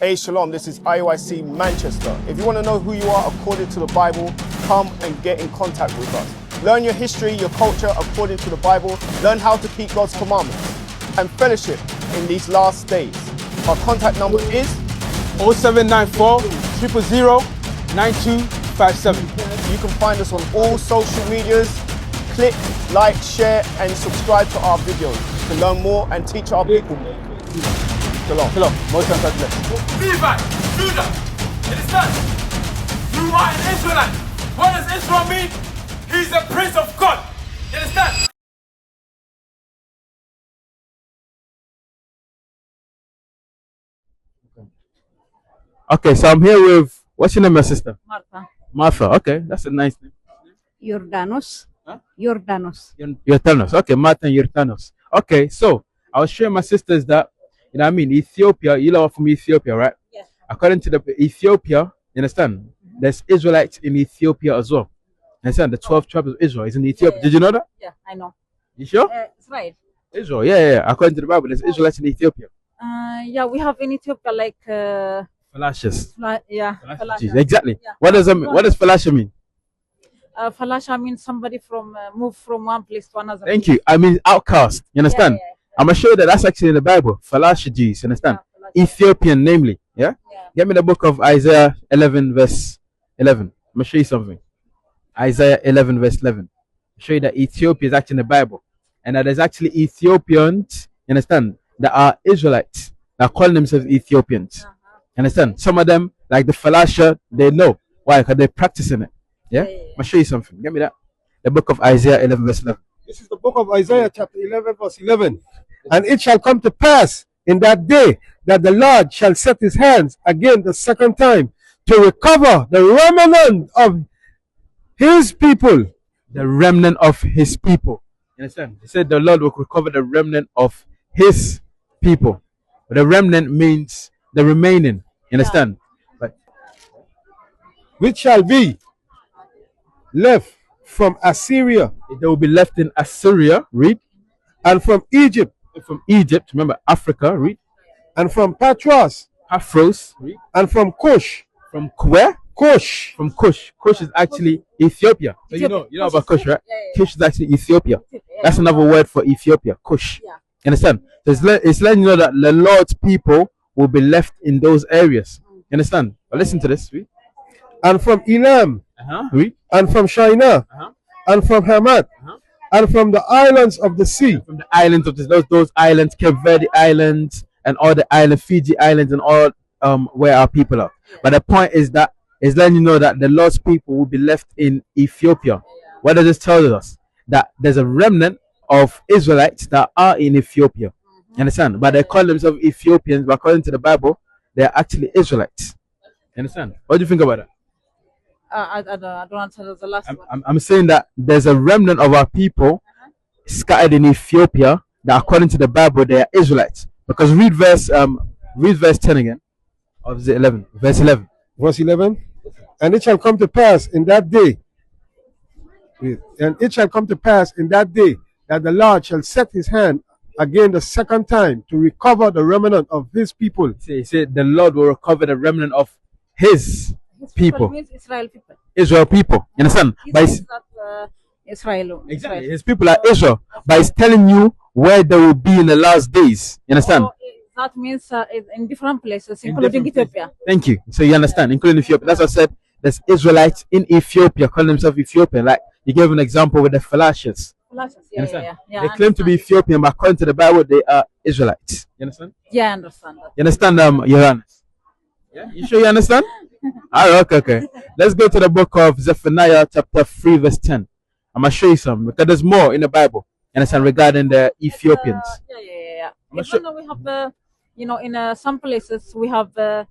Hey Shalom, this is IOIC Manchester. If you want to know who you are according to the Bible, come and get in contact with us. Learn your history, your culture according to the Bible. Learn how to keep God's commandments and fellowship in these last days. Our contact number is 0794 000 9257. You can find us on all social medias. Click, like, share and subscribe to our videos to learn more and teach our people more. Shalom. Shalom. Most times God bless. Levi, Judah, understand? You are an Israelite. What does Israel mean? He's a prince of God. You understand? Okay, so I'm here with, what's your name, my sister? Martha. Martha. Okay, that's a nice name. Jordanos. Huh? Jordanos. Yordanos. Okay, Martha and Yordanos. Okay, so I was showing my sisters that, you know what I mean, Ethiopia, you know from Ethiopia, right? Yes. According to the Ethiopia, you understand, there's Israelites in Ethiopia as well. You understand, the 12 tribes of Israel is in Ethiopia. Yeah. Did you know that? Yeah, I know. You sure? It's right. Israel, yeah. According to the Bible, there's Israelites in Ethiopia. Yeah, we have in Ethiopia like Falashes. Falasha. Exactly. Yeah. What does that mean? What does Falasha mean? Falasha means somebody from move from one place to another. Thank you. I mean outcast. You understand? Yeah. I'm gonna show you that that's actually in the Bible. Falasha Jews. You understand? Yeah, Ethiopian, namely. Yeah. Get me the book of Isaiah 11 verse 11. I'm gonna show you something. Isaiah 11 verse 11. I'll show you that Ethiopia is actually in the Bible, and that there's actually Ethiopians. You understand? That are Israelites that call themselves Ethiopians. Understand? Some of them, like the Falasha, they know why, because they're practicing it. Yeah. I'll show you something. Get me that. The book of Isaiah 11 verse 11. This is the book of Isaiah chapter 11 verse 11. And it shall come to pass in that day that the Lord shall set his hands again the second time to recover the remnant of his people. The remnant of his people. You understand? He said the Lord will recover the remnant of his people. But the remnant means the remaining. You understand? But Which shall be left from Assyria they will be left in Assyria, read. and from Egypt From Egypt, remember Africa, read. and from Patros Paphros, read. and from Cush. From where? Cush. From Cush. Cush is actually Ethiopia. So you know about Cush, right? Cush is actually Ethiopia. That's another word for Ethiopia, Cush. Yeah. You understand? So it's letting you know that the Lord's people will be left in those areas. You understand? But listen to this, read. And from Elam Read. and from Shinar and from Hamath and from the islands of the sea. From the islands of those islands, Cape Verde Islands and all the islands, Fiji Islands and all where our people are. But the point is that it's letting you know that the Lord's people will be left in Ethiopia. What does this tell us? That there's a remnant of Israelites that are in Ethiopia. You understand? But they call themselves Ethiopians, but according to the Bible, they're actually Israelites. You understand? What do you think about that? I don't answer the last one. I'm saying that there's a remnant of our people scattered in Ethiopia that according to the Bible they are Israelites. Because read verse 10 again. Or is it 11? Verse 11. Verse 11. And it shall come to pass in that day. And it shall come to pass in that day that the Lord shall set his hand again the second time to recover the remnant of his people. He said the Lord will recover the remnant of his people. Means Israel people. Israel people. You understand? Israel. Exactly. His people are Israel. But he's telling you where they will be in the last days. You understand? That means in different places, including Ethiopia. Thank you. So you understand, including Ethiopia. That's what I said. There's Israelites in Ethiopia calling themselves Ethiopian. Like you gave an example with the Falashes. Yeah, They claim to be Ethiopian, but according to the Bible, they are Israelites. You understand? Yeah, I understand that. You understand, Johannes? Yeah? You sure you understand? All right, okay. Let's go to the book of Zephaniah, chapter 3, verse 10. I'm going to show you some, because there's more in the Bible. You understand, regarding the Ethiopians. Yeah. Even we have, in some places, we have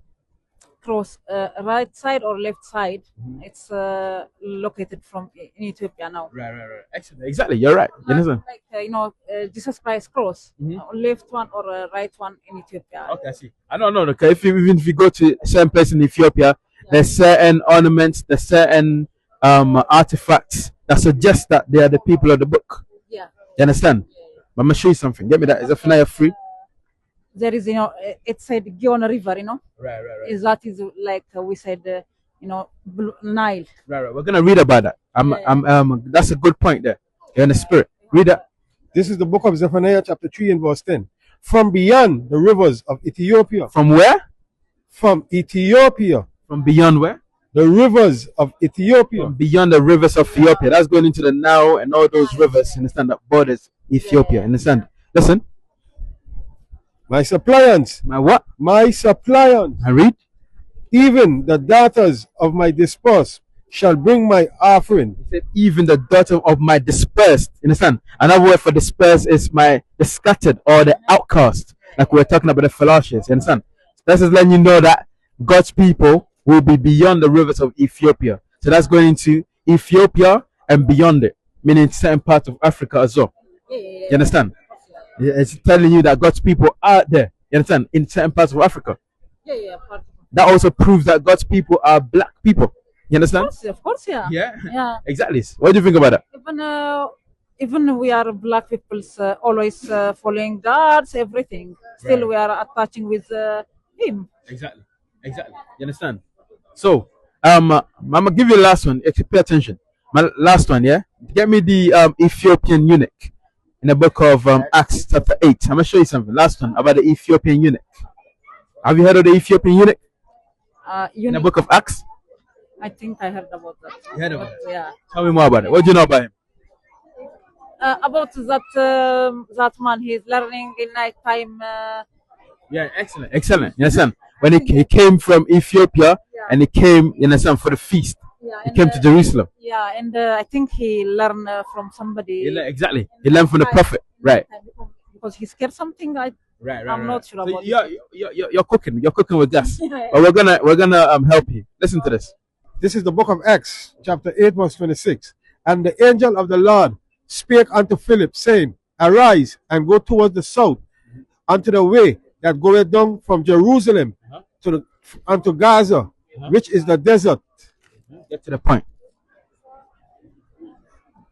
cross right side or left side. It's located from in Ethiopia now. Right. Excellent. Exactly. You're right. You understand? Like Jesus Christ cross, left one or right one in Ethiopia. Okay, I see. I don't know. Okay, even if you go to a certain place in Ethiopia, there's certain ornaments, there's certain artifacts that suggest that they are the people of the book. Yeah. You understand? But I'm gonna show you something. Get me that. Zephaniah 3. there is, it said Gion River, Right. is that is like we said, Nile. Right. We're gonna read about that. That's a good point there. You're in the spirit. Read that. This is the book of Zephaniah chapter 3 and verse 10. From beyond the rivers of Ethiopia. From where? From Ethiopia. From beyond where? The rivers of Ethiopia. From beyond the rivers of Ethiopia. That's going into the Nile and all those rivers, understand, that borders Ethiopia. Understand? Listen. My suppliants. My what? My suppliants. I read. Even the daughters of my dispersed shall bring my offering. He said, even the daughter of my dispersed. Understand? Another word for dispersed is the scattered or the outcast. Like we're talking about the Philosophians. You understand? This is letting you know that God's people will be beyond the rivers of Ethiopia. So that's going into Ethiopia and beyond it, meaning certain parts of Africa as well. You understand? It's telling you that God's people are there. You understand? In certain parts of Africa. That also proves that God's people are black people. You understand? Of course, yeah. Yeah. Exactly. What do you think about that? Even we are black people, always following God's everything. Still, we are attaching with Him. Exactly. You understand? So, I'm gonna give you the last one. Pay attention. My last one, yeah. Get me the Ethiopian eunuch in the book of Acts chapter 8. I'm gonna show you something. Last one about the Ethiopian eunuch. Have you heard of the Ethiopian eunuch? In the book of Acts? I think I heard about that. You heard about it? Yeah. Tell me more about it. What do you know about him? About that man, he's learning in night time. Yeah, excellent. You understand? When he came from Ethiopia and he came, you understand, for the feast. He came to Jerusalem. Yeah, and I think he learned from somebody. Exactly. He learned from the prophet, right? Because he scared something. Right. I'm not sure about. You're cooking. You're cooking with gas. But we're gonna help you. Listen to this. This is the book of Acts, chapter 8, verse 26. And the angel of the Lord spake unto Philip, saying, Arise and go towards the south, unto the way that goeth down from Jerusalem unto Gaza, which is the desert. Get to the point.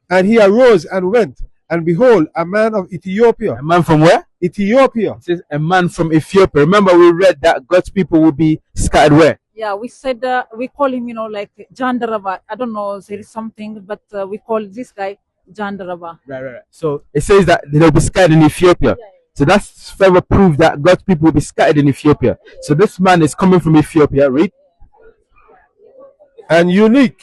And he arose and went, and behold, a man of Ethiopia. A man from where? Ethiopia. It says a man from Ethiopia. Remember, we read that God's people will be scattered where? Yeah, we said we call him, like Jandaraba. I don't know, there is something, but we call this guy Jandaraba. Right. So it says that they'll be scattered in Ethiopia. So that's further proof that God's people will be scattered in Ethiopia. So this man is coming from Ethiopia. Read. And eunuch.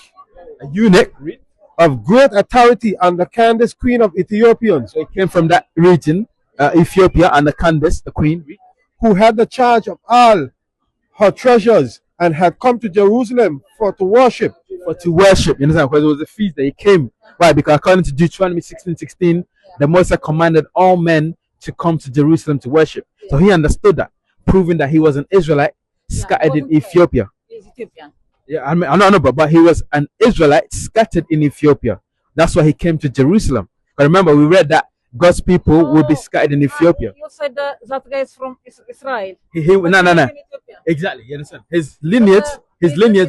A eunuch. Read. Of great authority under Candace, queen of Ethiopians. So he came from that region, Ethiopia, under Candace, the queen. Read. Who had the charge of all her treasures and had come to Jerusalem to worship. You understand? Because it was a feast that he came. Why? Because according to Deuteronomy 16:16, the Moses commanded all men to come to Jerusalem to worship. So he understood that, proving that he was an Israelite scattered in Ethiopia. He's Ethiopian. Yeah, I know, but he was an Israelite scattered in Ethiopia. That's why he came to Jerusalem. But remember, we read that God's people will be scattered in Ethiopia. You said that guy is from Israel. No. Exactly, you understand? His lineage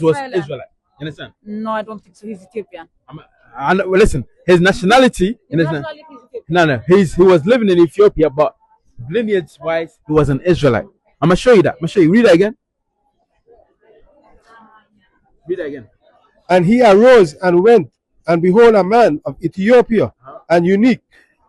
was Israelite. You understand? No, I don't think so. He's Ethiopian. Listen, his nationality. You understand? No. He was living in Ethiopia, but lineage-wise, he was an Israelite. I'm gonna show you that. Read that again. And he arose and went, and behold, a man of Ethiopia, and eunuch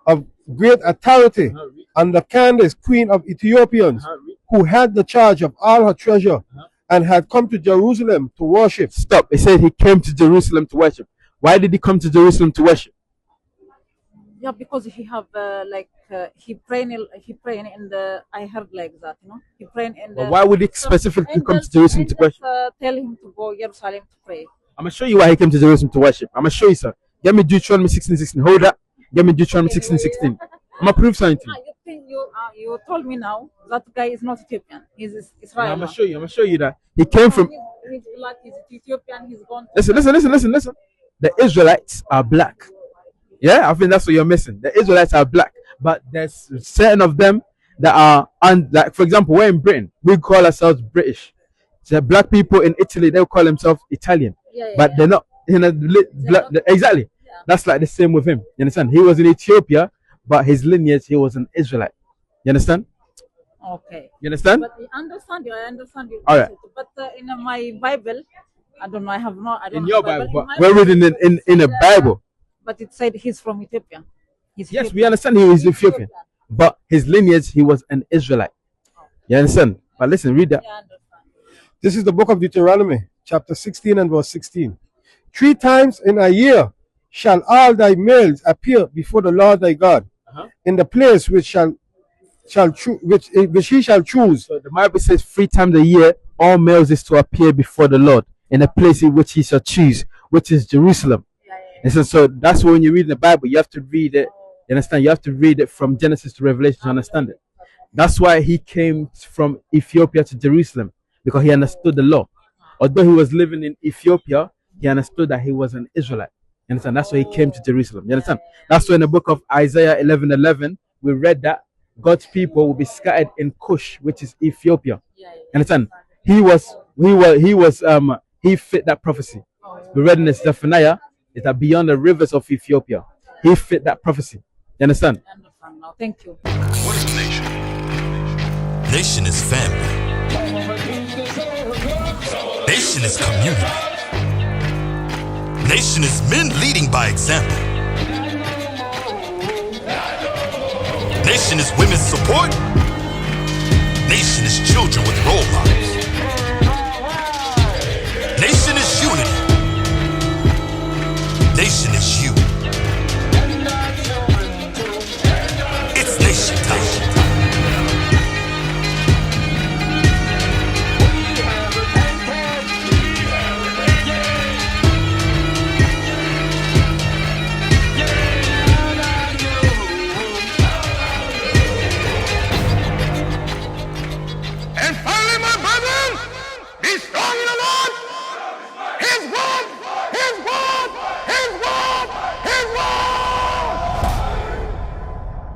of great authority under Candace, queen of Ethiopians, who had the charge of all her treasure, and had come to Jerusalem to worship. Stop. It said he came to Jerusalem to worship. Why did he come to Jerusalem to worship? Yeah, because he have he praying in the. I heard like that, He praying in the. But why would he specifically come to Jerusalem to worship? Tell him to go Jerusalem to pray. I'm gonna show you why he came to Jerusalem to worship. I'm gonna show you, sir. Get me Deuteronomy 16:16. Hold up. Get me Deuteronomy 16:16. I'm gonna prove something to you. You think you told me now that guy is not Ethiopian. He's Israeli. I'm gonna show you that he came from. He's black. He's Ethiopian. He's gone. Listen. The Israelites are black. Yeah, I think that's what you're missing. The Israelites are black, but there's certain of them that are, like for example, we're in Britain. We call ourselves British. So black people in Italy, they'll call themselves Italian, but they're not. Exactly. Yeah. That's like the same with him. You understand? He was in Ethiopia, but his lineage, he was an Israelite. You understand? Okay. You understand? But I understand you. All right. But in my Bible, I don't know. I don't In have your Bible. Bible, In my we're reading Bible, in a Bible. But it said he's from Ethiopia. He's Yes, we Ethiopian. understand he is Ethiopian, but his lineage, he was an Israelite. You understand? But listen, read that. Yeah, I understand. This is the book of Deuteronomy, chapter 16 and verse 16. 3 times in a year shall all thy males appear before the Lord thy God, in the place which which he shall choose. So the Bible says 3 times a year, all males is to appear before the Lord in a place in which he shall choose, which is Jerusalem. And so that's when you read the Bible, you have to read it. You understand? You have to read it from Genesis to Revelation to understand it. That's why he came from Ethiopia to Jerusalem, because he understood the law. Although he was living in Ethiopia, he understood that he was an Israelite. You understand? That's why he came to Jerusalem. You understand? That's why in the book of Isaiah 11:11, we read that God's people will be scattered in Cush, which is Ethiopia. You understand? He fit that prophecy. We read in the Zephaniah is that beyond the rivers of Ethiopia, he fit that prophecy. You understand? I understand now. Thank you. What is nation? Nation is family. Nation is community. Nation is men leading by example. Nation is women's support. Nation is children with role models.